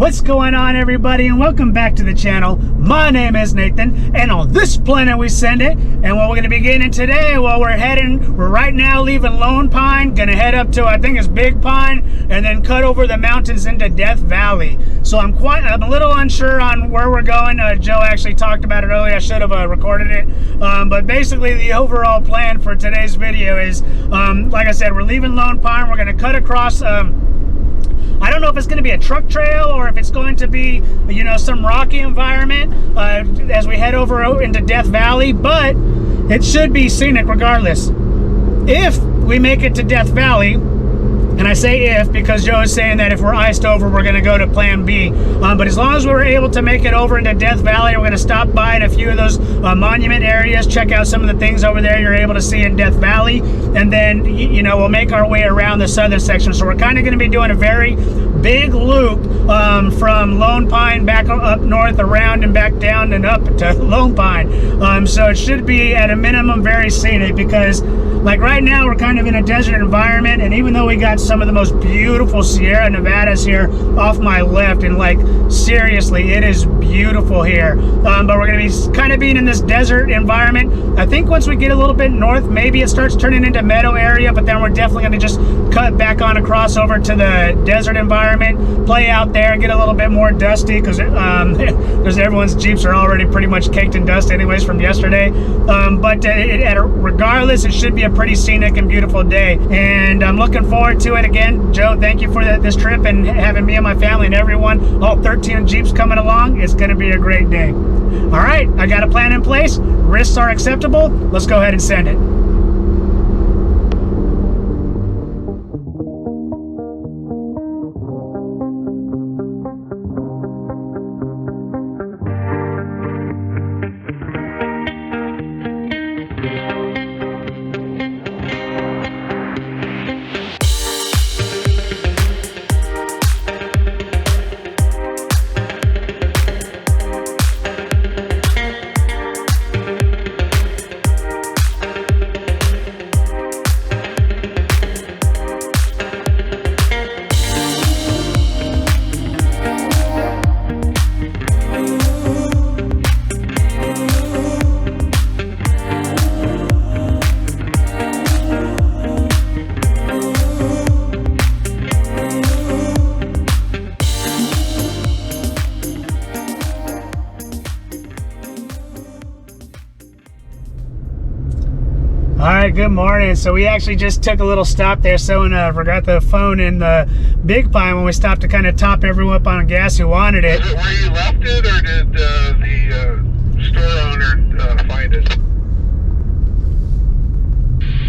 What's going on, everybody, and welcome back to the channel. My name is Nathan, and on this planet we send it. And what we're going to be getting today, well, we're right now leaving Lone Pine, gonna head up to, I think it's Big Pine, and then cut over the mountains into Death Valley. So I'm a little unsure on where we're going. Joe actually talked about it earlier. I should have recorded it. But basically the overall plan for today's video is, like I said, we're leaving Lone Pine. We're gonna cut across, I don't know if it's going to be a truck trail or if it's going to be, you know, some rocky environment as we head over into Death Valley, but it should be scenic regardless. If we make it to Death Valley, and I say if because Joe is saying that if we're iced over, we're going to go to Plan B. But as long as we're able to make it over into Death Valley, we're going to stop by in a few of those monument areas, check out some of the things over there you're able to see in Death Valley, and then, you know, we'll make our way around the southern section. So we're kind of going to be doing a very big loop from Lone Pine back up north, around and back down and up to Lone Pine. So it should be at a minimum very scenic because, like, right now we're kind of in a desert environment, and even though we got some of the most beautiful Sierra Nevadas here off my left, and like seriously it is beautiful here, but we're going to be kind of being in this desert environment. I think once we get a little bit north, maybe it starts turning into meadow area, but then we're definitely going to just cut back on across over to the desert environment, play out there, get a little bit more dusty because everyone's Jeeps are already pretty much caked in dust anyways from yesterday. Regardless, it should be a pretty scenic and beautiful day, and I'm looking forward to it. Again, Joe, thank you for this trip and having me and my family and everyone, all 13 Jeeps coming along. It's going to be a great day. All right, I got a plan in place. Risks are acceptable. Let's go ahead and send it. Alright, good morning. So we actually just took a little stop there. Someone forgot the phone in the Big Pine when we stopped to kind of top everyone up on gas who wanted it. Is it where you left it, or did the store owner find it?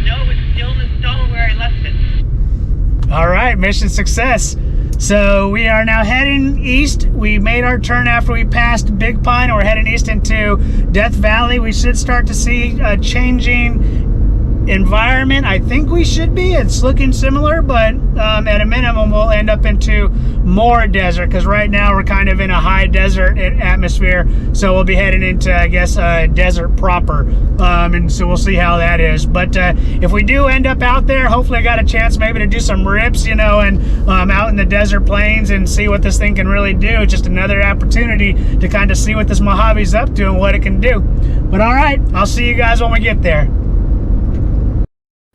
No, it's still in the stone where I left it. Alright, mission success. So we are now heading east. We made our turn after we passed Big Pine, and we're heading east into Death Valley. We should start to see a changing environment. I think we should be. It's looking similar, but at a minimum we'll end up into more desert because right now we're kind of in a high desert atmosphere. So we'll be heading into, I guess, desert proper, and so we'll see how that is. But if we do end up out there, hopefully I got a chance maybe to do some rips, you know, and out in the desert plains and see what this thing can really do. Just another opportunity to kind of see what this Mojave's up to and what it can do. But all right, I'll see you guys when we get there.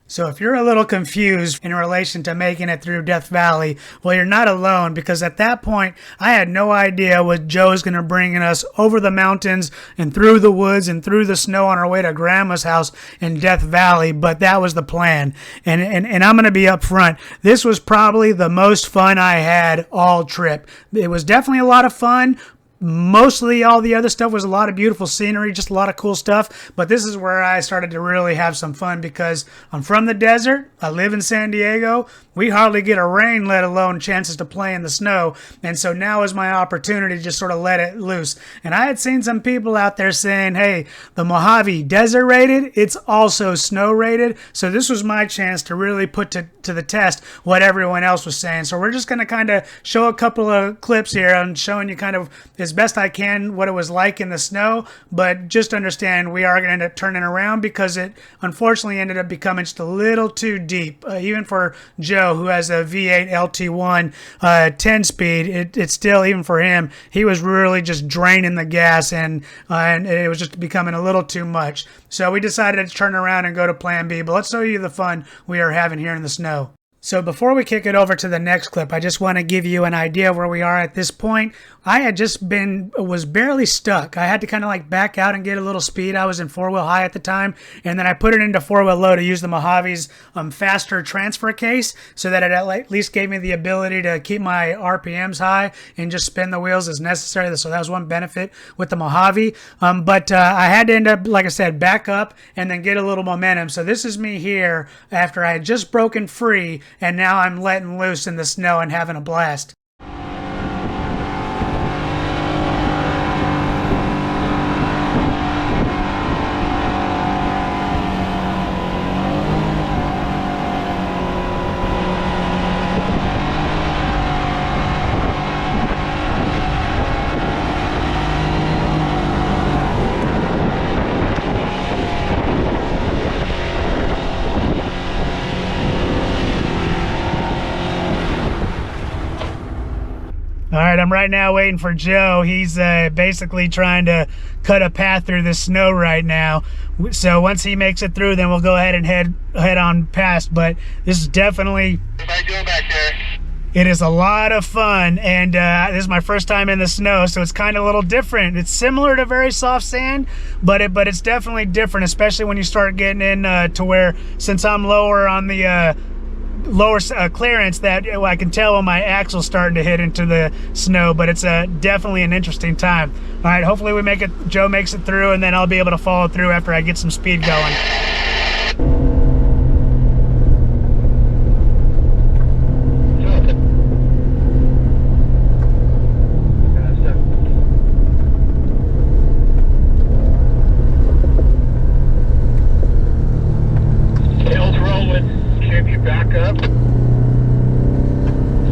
So if you're a little confused in relation to making it through Death Valley, well, you're not alone, because at that point, I had no idea what Joe's going to bring us over the mountains and through the woods and through the snow on our way to Grandma's house in Death Valley, but that was the plan. And I'm going to be up front. This was probably the most fun I had all trip. It was definitely a lot of fun. Mostly all the other stuff was a lot of beautiful scenery, just a lot of cool stuff. But this is where I started to really have some fun because I'm from the desert. I live in San Diego. We hardly get a rain, let alone chances to play in the snow. And so now is my opportunity to just sort of let it loose. And I had seen some people out there saying, hey, the Mojave desert rated, it's also snow rated. So this was my chance to really put to the test what everyone else was saying. So we're just going to kind of show a couple of clips here and showing you kind of as best I can what it was like in the snow. But just understand we are going to end up turning around because it unfortunately ended up becoming just a little too deep, even for Joe. Joe, who has a V8 LT1 10-speed, it's still, even for him, he was really just draining the gas, and it was just becoming a little too much. So we decided to turn around and go to plan B, but let's show you the fun we are having here in the snow. So before we kick it over to the next clip, I just want to give you an idea of where we are at this point. I had was barely stuck. I had to kind of like back out and get a little speed. I was in 4-wheel high at the time, and then I put it into 4-wheel low to use the Mojave's faster transfer case, so that it at least gave me the ability to keep my RPMs high and just spin the wheels as necessary. So that was one benefit with the Mojave. But I had to end up, like I said, back up and then get a little momentum. So this is me here after I had just broken free, and now I'm letting loose in the snow and having a blast. All right, I'm right now waiting for Joe. He's basically trying to cut a path through the snow right now. So once he makes it through, then we'll go ahead and head on past. But this is definitely... How you doing back there? It is a lot of fun, and this is my first time in the snow, so it's kind of a little different. It's similar to very soft sand, but it's definitely different, especially when you start getting in to where, since I'm lower on the lower clearance, that I can tell when my axle's starting to hit into the snow. But it's definitely an interesting time. All right, hopefully we make it, Joe makes it through, and then I'll be able to follow through after I get some speed going. Tails rolling. Should you back up?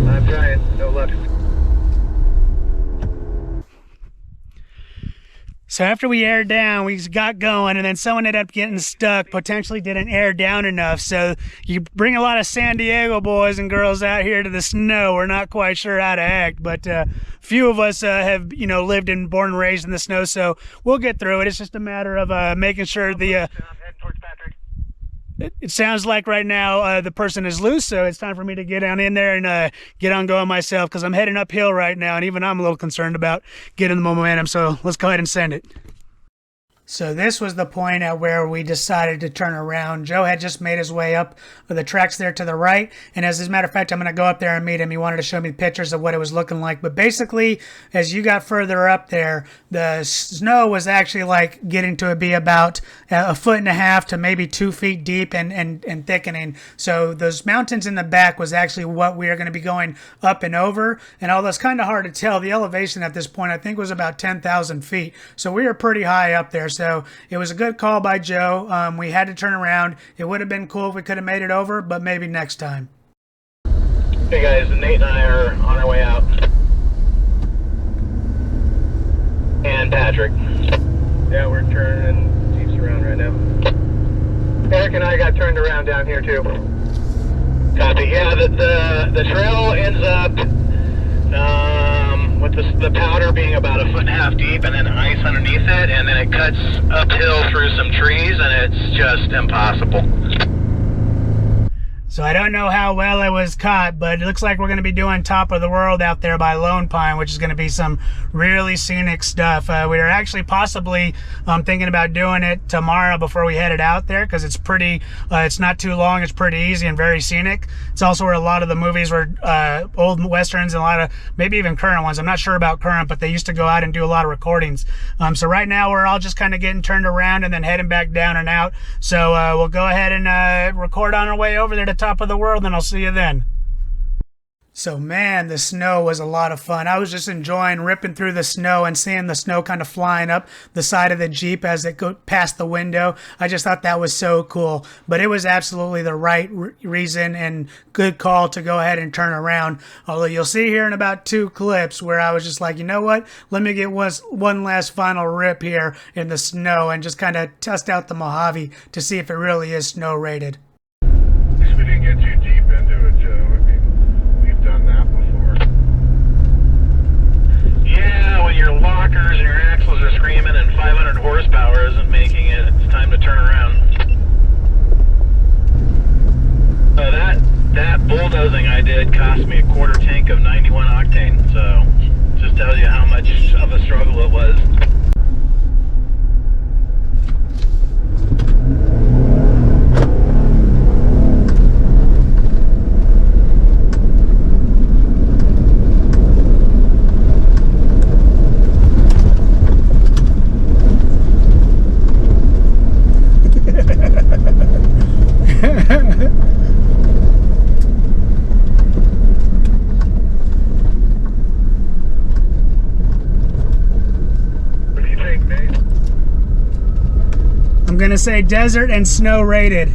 I'm trying. No luck. So after we aired down, we got going, and then someone ended up getting stuck, potentially didn't air down enough. So you bring a lot of San Diego boys and girls out here to the snow. We're not quite sure how to act, but few of us have, lived and born and raised in the snow, so we'll get through it. It's just a matter of making sure the... I'm heading towards Patrick. It sounds like right now the person is loose, so it's time for me to get down in there and get on going myself, because I'm heading uphill right now, and even I'm a little concerned about getting the momentum. So let's go ahead and send it. So this was the point at where we decided to turn around. Joe had just made his way up the tracks there to the right, and as a matter of fact, I'm going to go up there and meet him. He wanted to show me pictures of what it was looking like. But basically, as you got further up there, the snow was actually like getting to be about 1.5 feet to maybe 2 feet deep and thickening. So those mountains in the back was actually what we are going to be going up and over. And although it's kind of hard to tell, the elevation at this point I think was about 10,000 feet. So we were pretty high up there. So it was a good call by Joe. We had to turn around. It would have been cool if we could have made it over, but maybe next time. Hey guys, Nate and I are on our way out. And Patrick. Yeah, we're turning Jeeps around right now. Eric and I got turned around down here too. Copy. Yeah, the trail ends up with the powder being about 1.5 feet deep and then ice underneath it, and then it cuts uphill through some trees, and it's just impossible. So I don't know how well it was caught, but it looks like we're going to be doing Top of the World out there by Lone Pine, which is going to be some really scenic stuff. We are actually possibly thinking about doing it tomorrow before we headed out there, because it's pretty, it's not too long, it's pretty easy and very scenic. It's also where a lot of the movies were old westerns and a lot of maybe even current ones. I'm not sure about current, but they used to go out and do a lot of recordings. So right now we're all just kind of getting turned around and then heading back down and out. So we'll go ahead and record on our way over there to Top of the World, and I'll see you then. So man, the snow was a lot of fun. I was just enjoying ripping through the snow and seeing the snow kind of flying up the side of the Jeep as it go past the window. I just thought that was so cool. But it was absolutely the right reason and good call to go ahead and turn around. Although you'll see here in about 2 clips where I was just like, you know what? Let me get one last final rip here in the snow and just kind of test out the Mojave to see if it really is snow rated. We didn't get too deep into it, Joe. gonna say desert and snow rated.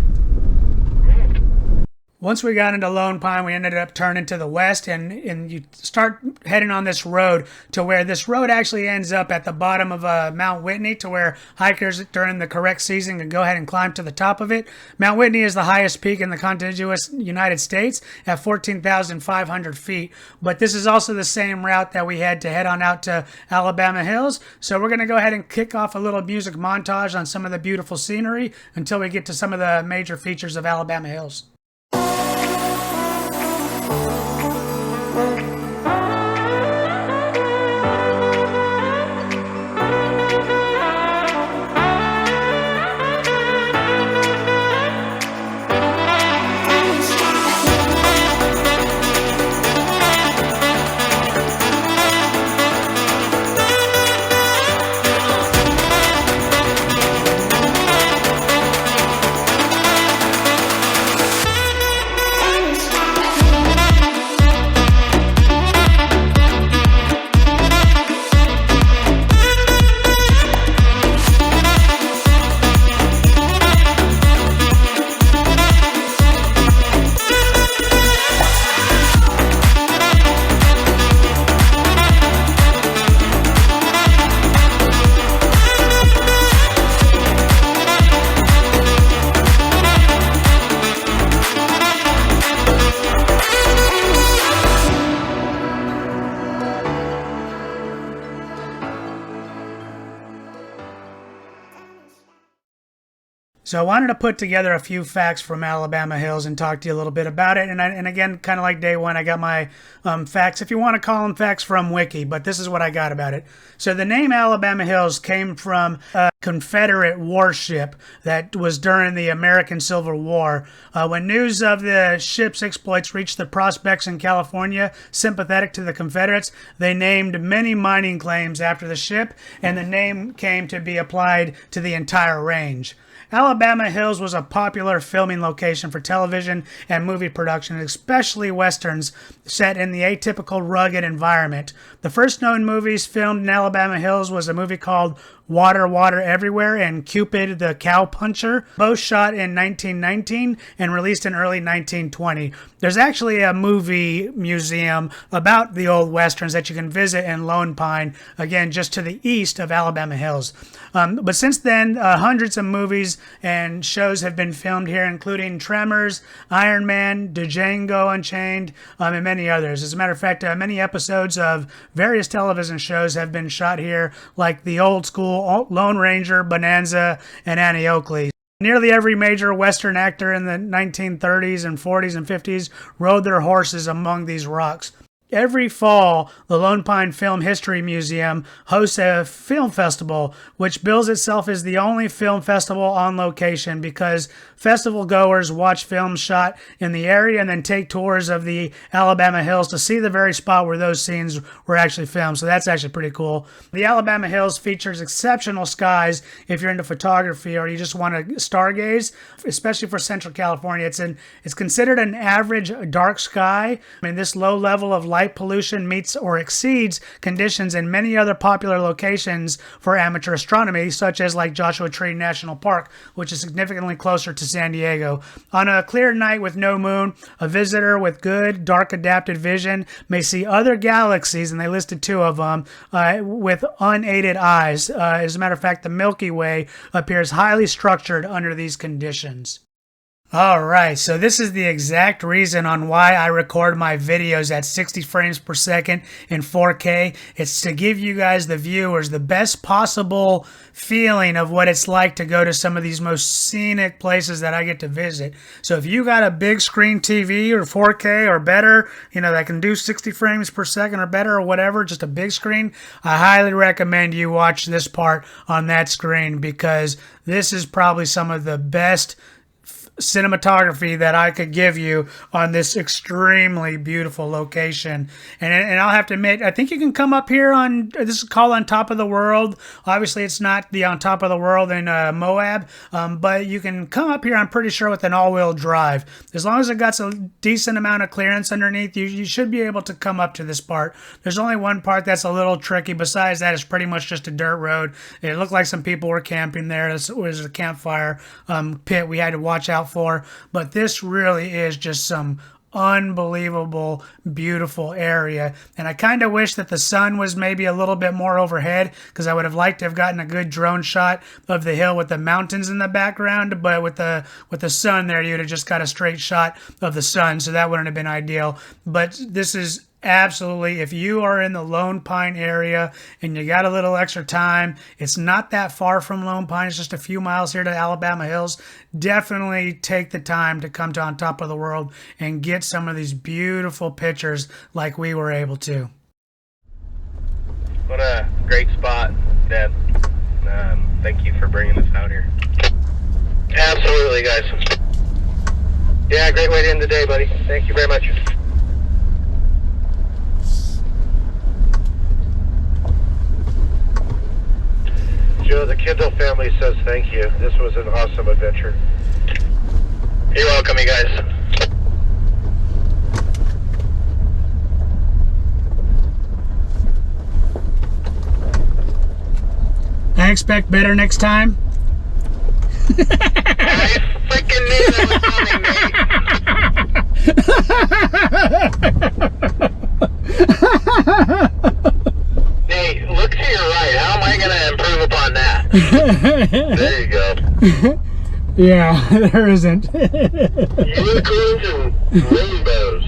Once we got into Lone Pine, we ended up turning to the west, and you start heading on this road to where this road actually ends up at the bottom of Mount Whitney, to where hikers during the correct season can go ahead and climb to the top of it. Mount Whitney is the highest peak in the contiguous United States at 14,500 feet, but this is also the same route that we had to head on out to Alabama Hills. So we're going to go ahead and kick off a little music montage on some of the beautiful scenery until we get to some of the major features of Alabama Hills. So I wanted to put together a few facts from Alabama Hills and talk to you a little bit about it. And again, kind of like day one, I got my facts, if you want to call them facts, from Wiki, but this is what I got about it. So the name Alabama Hills came from a Confederate warship that was during the American Civil War. When news of the ship's exploits reached the prospects in California sympathetic to the Confederates, they named many mining claims after the ship, and the name came to be applied to the entire range. Alabama Hills was a popular filming location for television and movie production, especially westerns set in the atypical rugged environment. The first known movies filmed in Alabama Hills was a movie called Water, Water Everywhere and Cupid the Cowpuncher, both shot in 1919 and released in early 1920. There's actually a movie museum about the old westerns that you can visit in Lone Pine, again, just to the east of Alabama Hills. But since then, hundreds of movies and shows have been filmed here, including Tremors, Iron Man, Django Unchained, and many others. As a matter of fact, many episodes of various television shows have been shot here, like the old school Lone Ranger, Bonanza, and Annie Oakley. Nearly every major Western actor in the 1930s and 40s and 50s rode their horses among these rocks. Every fall, the Lone Pine Film History Museum hosts a film festival, which bills itself as the only film festival on location because festival goers watch films shot in the area and then take tours of the Alabama Hills to see the very spot where those scenes were actually filmed. So that's actually pretty cool. The Alabama Hills features exceptional skies if you're into photography or you just want to stargaze, especially for Central California. It's considered an average dark sky. I mean, this low level of light pollution meets or exceeds conditions in many other popular locations for amateur astronomy, such as like Joshua Tree National Park, which is significantly closer to San Diego. On a clear night with no moon, a visitor with good dark adapted vision may see other galaxies, and they listed two of them, with unaided eyes. As a matter of fact, the Milky Way appears highly structured under these conditions. Alright, so this is the exact reason on why I record my videos at 60 frames per second in 4K. It's to give you guys, the viewers, the best possible feeling of what it's like to go to some of these most scenic places that I get to visit. So if you got a big screen TV or 4K or better, that can do 60 frames per second or better or whatever, just a big screen, I highly recommend you watch this part on that screen because this is probably some of the best cinematography that I could give you on this extremely beautiful location. And I'll have to admit, I think you can come up here on, this is called On Top of the World. Obviously, it's not the On Top of the World in Moab, but you can come up here, I'm pretty sure, with an all-wheel drive. As long as it got a decent amount of clearance underneath, you should be able to come up to this part. There's only one part that's a little tricky. Besides that, it's pretty much just a dirt road. It looked like some people were camping there. It was a campfire pit we had to watch out for, but this really is just some unbelievable beautiful area. And I kind of wish that the sun was maybe a little bit more overhead, because I would have liked to have gotten a good drone shot of the hill with the mountains in the background, but with the sun there, you'd have just got a straight shot of the sun, so that wouldn't have been ideal. But this is absolutely, if you are in the Lone Pine area and you got a little extra time, it's not that far from Lone Pine, it's just a few miles here to Alabama Hills, definitely take the time to come to On Top of the World and get some of these beautiful pictures like we were able to. What a great spot, Dad. Thank you for bringing us out here. Absolutely, guys. Yeah, great way to end the day, buddy. Thank you very much. Joe, the Kindle family says thank you. This was an awesome adventure. You're welcome, you guys. I expect better next time. I freaking knew that was coming, mate. Hey, look to your right. How am I going to improve upon that? There you go. Yeah, there isn't. Unicorns and rainbows.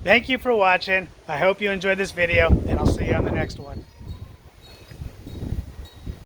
Thank you for watching. I hope you enjoyed this video, and I'll see you on the next one.